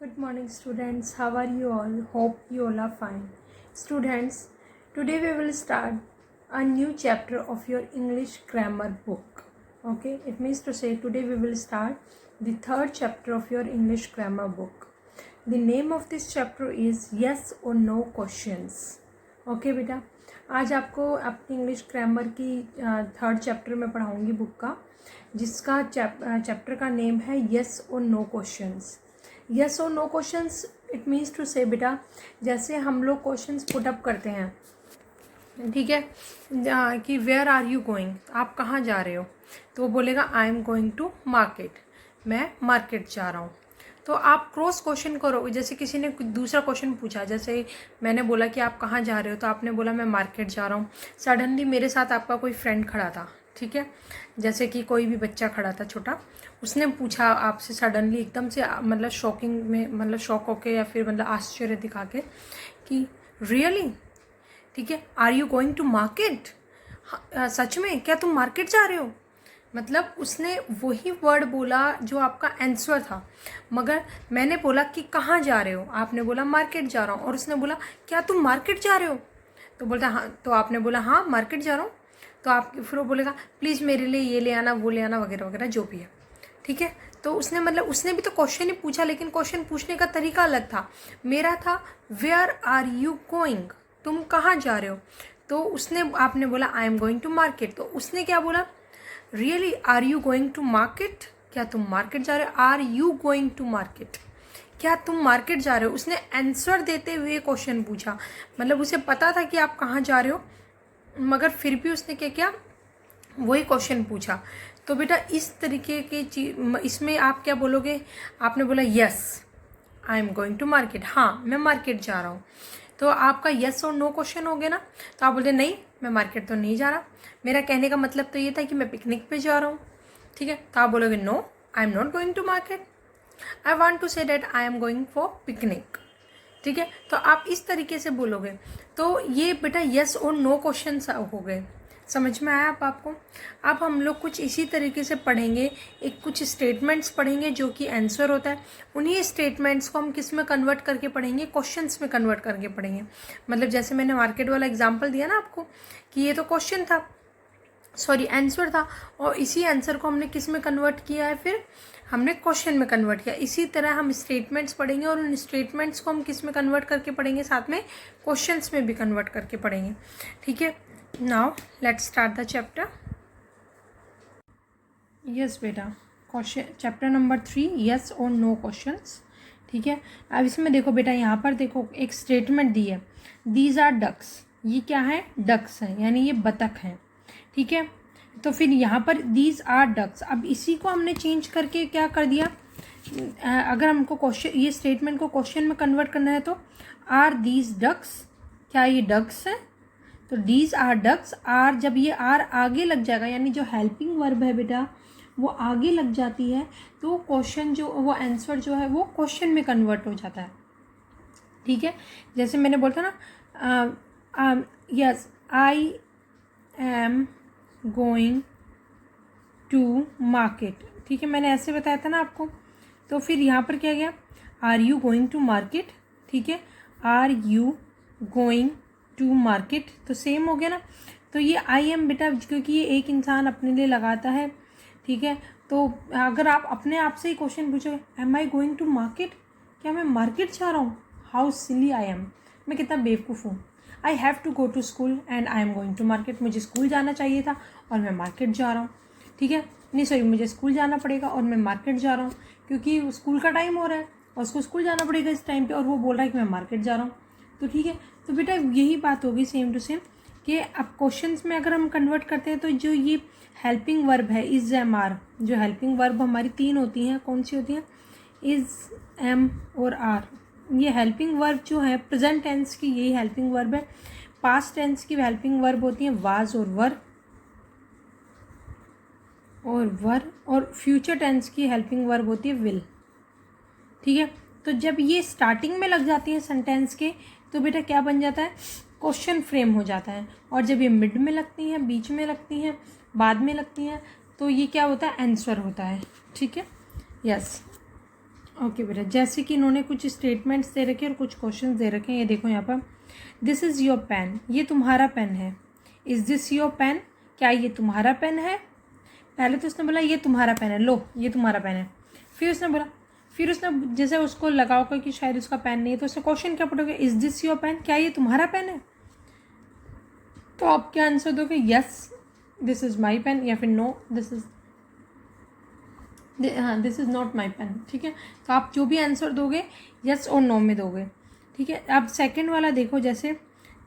Good morning, students. How are you all? Hope you all are fine. Students, today we will start a new chapter of your English grammar book. Okay, it means to say today we will start the third chapter of your English grammar book. The name of this chapter is Yes or No Questions. Okay, बेटा, आज आपको अपनी English grammar की third chapter में पढ़ाऊँगी book का, जिसका chapter का name है येस और नो क्वेश्चंस. येस और no questions it means to say बेटा, जैसे हम लोग क्वेश्चंस पुट अप करते हैं, ठीक है, कि वेयर आर यू गोइंग, आप कहाँ जा रहे हो, तो वो बोलेगा I am going to market, मैं मार्केट जा रहा हूँ. तो आप क्रॉस क्वेश्चन करो. जैसे किसी ने दूसरा क्वेश्चन पूछा, जैसे मैंने बोला कि आप कहाँ जा रहे हो, तो आपने बोला मैं मार्केट जा रहा हूँ. सडनली मेरे साथ आपका कोई फ्रेंड खड़ा था, ठीक है, जैसे कि कोई भी बच्चा खड़ा था छोटा, उसने पूछा आपसे सडनली एकदम से, मतलब शॉकिंग में, मतलब शॉक होके या फिर मतलब आश्चर्य दिखा के कि रियली, ठीक है, are you going to market, सच में क्या तुम मार्केट जा रहे हो. मतलब उसने वही वर्ड बोला जो आपका आंसर था, मगर मैंने बोला कि कहाँ जा रहे हो, आपने बोला मार्केट जा रहा हूँ, और उसने बोला क्या तुम मार्केट जा रहे हो, तो बोलता हाँ, तो आपने बोला हाँ मार्केट जा रहा हूँ, तो आप फिर वो बोलेगा प्लीज़ मेरे लिए ये ले आना, वो ले आना, वगैरह वगैरह जो भी है, ठीक है. तो उसने मतलब उसने भी तो क्वेश्चन ही पूछा, लेकिन क्वेश्चन पूछने का तरीका अलग था. मेरा था वेयर आर यू गोइंग, तुम कहाँ जा रहे हो, तो उसने, आपने बोला I am going to market, तो उसने क्या बोला, really are you going to market, क्या तुम मार्केट जा रहे हो, are you going to market, क्या तुम मार्केट जा रहे हो. उसने आंसर देते हुए क्वेश्चन पूछा, मतलब उसे पता था कि आप कहाँ जा रहे हो, मगर फिर भी उसने क्या किया, वही क्वेश्चन पूछा. तो बेटा इस तरीके की चीज, इसमें आप क्या बोलोगे, आपने बोला yes I am going to market, हाँ मैं मार्केट जा रहा हूँ, तो आपका यस और नो क्वेश्चन हो गया ना. तो आप बोलते नहीं मैं मार्केट तो नहीं जा रहा, मेरा कहने का मतलब तो ये था कि मैं पिकनिक पे जा रहा हूँ, ठीक है. तो आप बोलोगे no I am not going to market, I want to say that I am going for picnic, ठीक है. तो आप इस तरीके से बोलोगे. तो ये बेटा यस और नो क्वेश्चन हो गए. समझ में आया आपको. अब हम लोग कुछ इसी तरीके से पढ़ेंगे, एक कुछ स्टेटमेंट्स पढ़ेंगे जो कि आंसर होता है. उन्हीं स्टेटमेंट्स को हम किस में कन्वर्ट करके पढ़ेंगे, क्वेश्चंस में कन्वर्ट करके पढ़ेंगे. मतलब जैसे मैंने मार्केट वाला एग्जांपल दिया ना आपको, कि ये तो क्वेश्चन था, सॉरी आंसर था, और इसी आंसर को हमने किस में कन्वर्ट किया है, फिर हमने क्वेश्चन में कन्वर्ट किया. इसी तरह हम स्टेटमेंट्स पढ़ेंगे, और उन स्टेटमेंट्स को हम किस में कन्वर्ट करके पढ़ेंगे, साथ में क्वेश्चंस में भी कन्वर्ट करके पढ़ेंगे, ठीक है. Now let's start the chapter. Yes बेटा, क्वेश्चन चैप्टर नंबर 3, यस और नो क्वेश्चंस, ठीक है. अब इसमें देखो बेटा, यहाँ पर देखो एक स्टेटमेंट दी है, दीज आर डक्स, ये क्या है, डक्स हैं, यानी ये बतख हैं, ठीक है. तो फिर यहाँ पर दीज आर डक्स, अब इसी को हमने चेंज करके क्या कर दिया, अगर हमको क्वेश्चन, ये स्टेटमेंट को क्वेश्चन में कन्वर्ट करना है, तो आर दीज डक्स, क्या ये डक्स हैं, तो दीज आर डक्स. आर, जब ये आर आगे लग जाएगा, यानी जो हेल्पिंग वर्ब है बेटा वो आगे लग जाती है, तो क्वेश्चन जो, वो आंसर जो है वो क्वेश्चन में कन्वर्ट हो जाता है, ठीक है. जैसे मैंने बोला था ना, yes I am going to market, ठीक है, मैंने ऐसे बताया था ना आपको. तो फिर यहाँ पर क्या गया, are you going to market, ठीक है, are you going to market, तो सेम हो गया ना. तो ये आई एम बेटा, क्योंकि ये एक इंसान अपने लिए लगाता है, ठीक है. तो अगर आप अपने आप से ही क्वेश्चन पूछोगे, am I going to market, क्या मैं मार्केट जा रहा हूँ, हाउ सिली आई एम, मैं कितना बेवकूफ़ हूँ. I have to go to school and I am going to market, मुझे स्कूल जाना चाहिए था और मैं मार्केट जा रहा हूँ, ठीक है. नहीं सॉरी, मुझे स्कूल जाना पड़ेगा और मैं मार्केट जा रहा हूँ, क्योंकि स्कूल का टाइम हो रहा है और उसको स्कूल जाना पड़ेगा इस टाइम पे, और वो बोल रहा है कि मैं मार्केट जा रहा हूँ, तो ठीक है. तो बेटा यही बात होगी सेम टू सेम, कि अब क्वेश्चंस में अगर हम कन्वर्ट करते हैं, तो जो ये हेल्पिंग वर्ब है इज़, एम, आर, जो हेल्पिंग वर्ब हमारी 3 होती हैं, कौन सी होती हैं, इज़, एम और आर. ये हेल्पिंग वर्ब जो है प्रेजेंट टेंस की, यही हेल्पिंग वर्ब है. पास्ट टेंस की हेल्पिंग वर्ब होती हैं वाज और वर, और फ्यूचर टेंस की हेल्पिंग वर्ब होती है विल, ठीक है. तो जब ये स्टार्टिंग में लग जाती है सेंटेंस के, तो बेटा क्या बन जाता है, क्वेश्चन फ्रेम हो जाता है. और जब ये मिड में लगती हैं, बीच में लगती हैं, बाद में लगती हैं, तो ये क्या होता है, आंसर होता है, ठीक है. यस, ओके बेटा, जैसे कि इन्होंने कुछ स्टेटमेंट्स दे रखे और कुछ क्वेश्चंस दे रखे हैं। ये देखो यहाँ पर, दिस इज़ योर पेन, ये तुम्हारा पेन है। इज़ दिस योर पेन, क्या ये तुम्हारा पेन है? पहले तो उसने बोला ये तुम्हारा पेन है, लो ये तुम्हारा पेन है। फिर उसने जैसे उसको लगाओ कि शायद उसका पेन नहीं है, तो उसने क्वेश्चन क्या put, is this your pen, क्या ये तुम्हारा पेन है? तो आप क्या आंसर दोगे? Yes this is my pen, या फिर no this is not my pen. ठीक है, तो आप जो भी आंसर दोगे यस और नो में दोगे। ठीक है, अब सेकंड वाला देखो, जैसे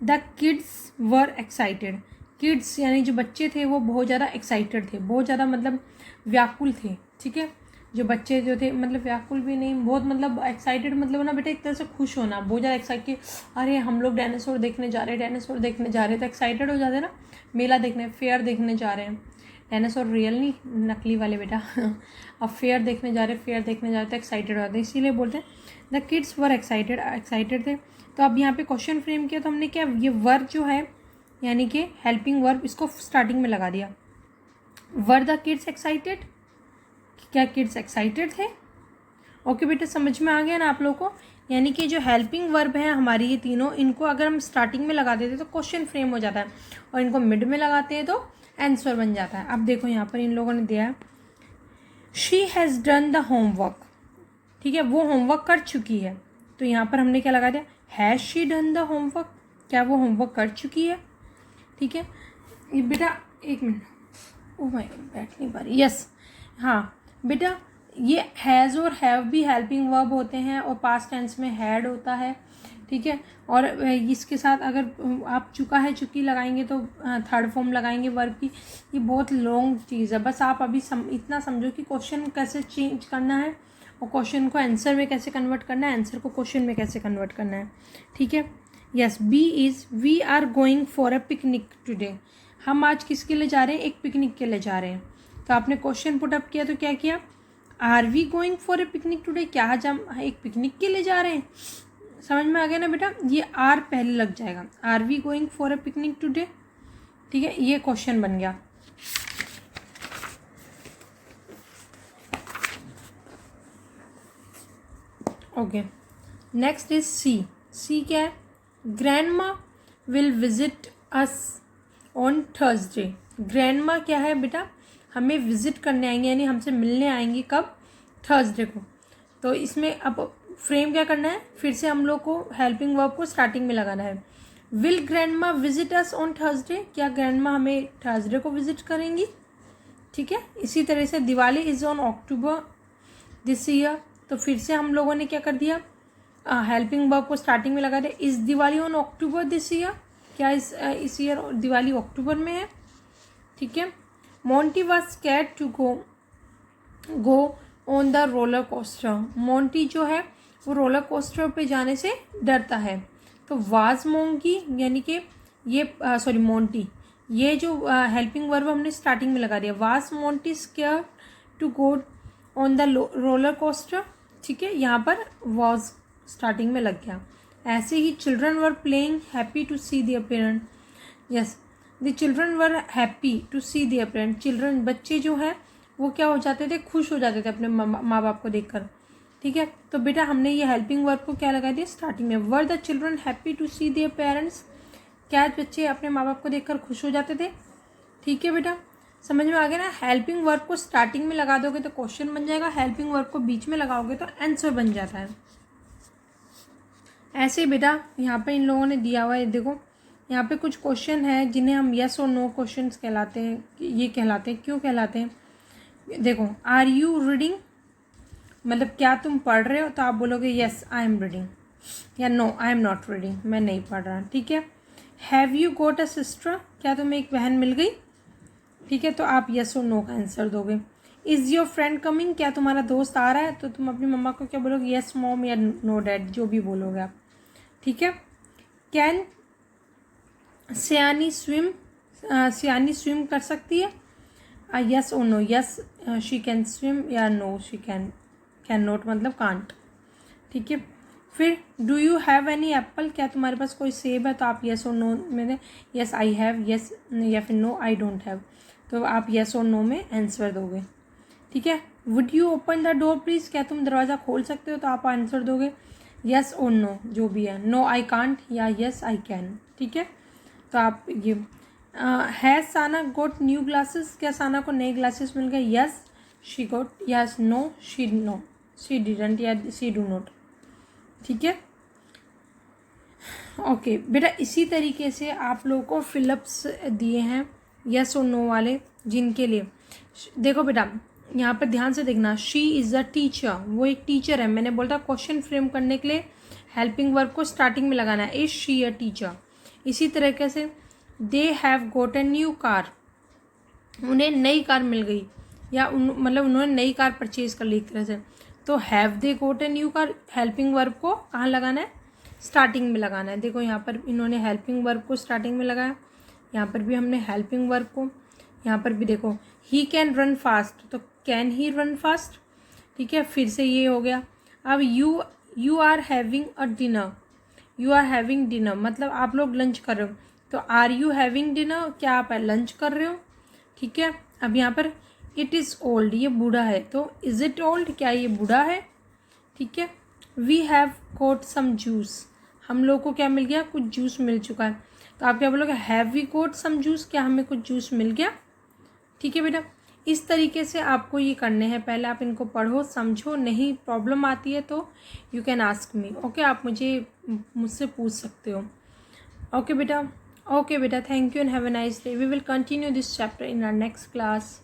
the kids were excited. Kids यानी जो बच्चे थे वो बहुत ज़्यादा एक्साइटेड थे, बहुत ज़्यादा मतलब व्याकुल थे। ठीक है, जो बच्चे जो थे मतलब व्याकुल भी नहीं, बहुत मतलब एक्साइटेड, मतलब ना बेटा एक तरह से खुश होना, बहुत ज़्यादा एक्साइटेड, अरे हम लोग डायनासोर देखने जा रहे हैं, डायनासोर देखने जा रहे हैं, तो एक्साइटेड हो जाते हैं ना, मेला देखने, फेयर देखने जा रहे हैं। डायनासोर रियल नहीं, नकली वाले बेटा। अब फेयर देखने जा रहे, फेयर देखने जा रहे तो एक्साइटेड हो जाते हैं, इसीलिए बोलते हैं द किड्स वर एक्साइटेड थे। तो अब यहाँ पे क्वेश्चन फ्रेम किया, तो हमने क्या, ये वर्ब जो है यानी कि हेल्पिंग वर्ब, इसको स्टार्टिंग में लगा दिया। वर द किड्स एक्साइटेड, क्या किड्स एक्साइटेड थे? ओके बेटा, समझ में आ गया ना आप लोगों को? यानी कि जो हेल्पिंग वर्ब है हमारी ये तीनों, इनको अगर हम स्टार्टिंग में लगा देते तो क्वेश्चन फ्रेम हो जाता है, और इनको मिड में लगाते हैं तो आंसर बन जाता है। अब देखो यहाँ पर इन लोगों ने दिया है, she has done the homework. ठीक है, वो होमवर्क कर चुकी है, तो यहाँ पर हमने क्या लगा दिया, has she done the homework, क्या वो होमवर्क कर चुकी है? ठीक है, ये बेटा एक मिनट, ओह माय गॉड बैठ नहीं पा रही, यस हाँ बेटा, ये हैज़ और हैव भी हेल्पिंग वर्ब होते हैं, और पास्ट टेंस में हैड होता है। ठीक है, और इसके साथ अगर आप चुका है चुकी लगाएंगे तो थर्ड फॉर्म लगाएंगे वर्ब की। ये बहुत लॉन्ग चीज़ है, बस आप अभी इतना समझो कि क्वेश्चन कैसे चेंज करना है, और क्वेश्चन को आंसर में कैसे कन्वर्ट करना है, आंसर को क्वेश्चन में कैसे कन्वर्ट करना है। ठीक है, yes, B is we are going for a picnic today. हम आज किसके लिए जा रहे हैं? एक पिकनिक के लिए जा रहे हैं। तो आपने क्वेश्चन पुटअप किया, तो क्या किया, are we going for a picnic today, क्या आज हम एक पिकनिक के लिए जा रहे हैं? समझ में आ गया ना बेटा, ये आर पहले लग जाएगा, are we going for a picnic today. ठीक है, ये क्वेश्चन बन गया। Okay, next is C. C क्या है? Grandma will visit us on Thursday. Grandma क्या है बेटा? हमें विजिट करने आएंगे, यानी हमसे मिलने आएंगी कब? थर्सडे को। तो इसमें अब फ्रेम क्या करना है, फिर से हम लोग को हेल्पिंग वर्ब को स्टार्टिंग में लगाना है। Will grandma visit us on Thursday, क्या ग्रैंडमा हमें थर्सडे को विजिट करेंगी? ठीक है, इसी तरह से Diwali is on October this year, तो फिर से हम लोगों ने क्या कर दिया, हेल्पिंग वर्ब को स्टार्टिंग में लगा दिया। Is Diwali on October this year, क्या इस ईयर दिवाली अक्टूबर में है? ठीक है, Monty was scared to go on the roller coaster. Monty जो है वो रोलर कोस्टर पे जाने से डरता है। तो वाज मोंकी यानी कि ये सॉरी मोंटी, ये जो हेल्पिंग वर्ब हमने स्टार्टिंग में लगा दिया। Was Monty scared to go on the roller coaster. ठीक है, यहाँ पर वाज स्टार्टिंग में लग गया। ऐसे ही children were playing happy to see their parent. Yes, the children were happy to see their parent. Children बच्चे जो हैं वो क्या हो जाते थे, खुश हो जाते थे अपने माँ बाप को देखकर। ठीक है, तो बेटा हमने ये हेल्पिंग वर्ब को क्या लगा दिया स्टार्टिंग में। Were the children happy to see their parents, क्या बच्चे अपने माँ बाप को देखकर खुश हो जाते थे? ठीक है बेटा, समझ में आ गया ना। हेल्पिंग वर्ब को स्टार्टिंग में लगा दोगे तो क्वेश्चन बन जाएगा, हेल्पिंग वर्ब को बीच में लगाओगे तो आंसर बन जाता है। ऐसे ही बेटा यहाँ पे इन लोगों ने दिया हुआ है, देखो यहाँ पे कुछ क्वेश्चन है जिन्हें हम यस और नो क्वेश्चन कहलाते हैं। ये कहलाते हैं, क्यों कहलाते हैं? देखो, आर यू रीडिंग, मतलब क्या तुम पढ़ रहे हो? तो आप बोलोगे यस आई एम रीडिंग, या no I am not reading, मैं नहीं पढ़ रहा। ठीक है, have you got a sister, क्या तुम्हें एक बहन मिल गई? ठीक है, तो आप यस और नो का आंसर दोगे। इज़ योर फ्रेंड कमिंग, क्या तुम्हारा दोस्त आ रहा है? तो तुम अपनी मम्मा को क्या बोलोगे, यस मॉम या नो डैड, जो भी बोलोगे आप। ठीक है, कैन सियानी स्विम, सियानी स्विम कर सकती है? यस और no, yes she can swim, या नो शी कैन नॉट, मतलब कांट। ठीक है, फिर do you have any apple, क्या तुम्हारे पास कोई सेब है? तो आप यस और नो में यस आई हैव, यस, या फिर नो आई डोंट हैव, तो आप यस और नो में आंसर दोगे। ठीक है, would you open the door please, क्या तुम दरवाज़ा खोल सकते हो? तो आप आंसर दोगे यस और नो, जो भी है, नो आई कांट या यस आई कैन, ठीक है। तो आप ये has Sana got new glasses, क्या साना को नए ग्लासेस मिल गए? Yes she got, yes no she didn't या शी डू नॉट, ठीक है। ओके बेटा, इसी तरीके से आप लोगों को फिलअप्स दिए हैं यस और नो वाले, जिनके लिए देखो बेटा यहाँ पर ध्यान से देखना, शी इज़ अ टीचर, वो एक टीचर है। मैंने बोला क्वेश्चन फ्रेम करने के लिए हेल्पिंग वर्ब को स्टार्टिंग में लगाना है, इज शी अ टीचर। इसी तरीके से they have got a new car, उन्हें नई कार मिल गई, या मतलब उन्होंने नई कार परचेज कर ली एक तरह से। तो have they got a new car, helping verb को कहाँ लगाना है? स्टार्टिंग में लगाना है। देखो यहाँ पर इन्होंने हेल्पिंग वर्ब को स्टार्टिंग में लगाया, यहाँ पर भी हमने हेल्पिंग वर्ब को, यहाँ पर भी देखो ही कैन रन फास्ट, तो कैन ही रन फास्ट, ठीक है। फिर से ये हो गया। अब you are having a dinner, you are having dinner मतलब आप लोग लंच कर रहे हो, तो आर यू हैविंग डिनर, क्या आप लंच कर रहे हो, ठीक है। अब यहाँ पर इट इज़ ओल्ड, ये बूढ़ा है, तो इज़ इट ओल्ड, क्या ये बूढ़ा है, ठीक है। We have got some juice, हम लोग को क्या मिल गया? कुछ जूस मिल चुका है। तो आप क्या बोलोगे? Have we got some juice, क्या हमें कुछ जूस मिल गया, ठीक है बेटा। इस तरीके से आपको ये करने हैं, पहले आप इनको पढ़ो समझो, नहीं प्रॉब्लम आती है तो you can ask me, okay, आप मुझसे पूछ सकते हो, ओके बेटा। Thank you and have a nice day. We will continue this chapter in our next class.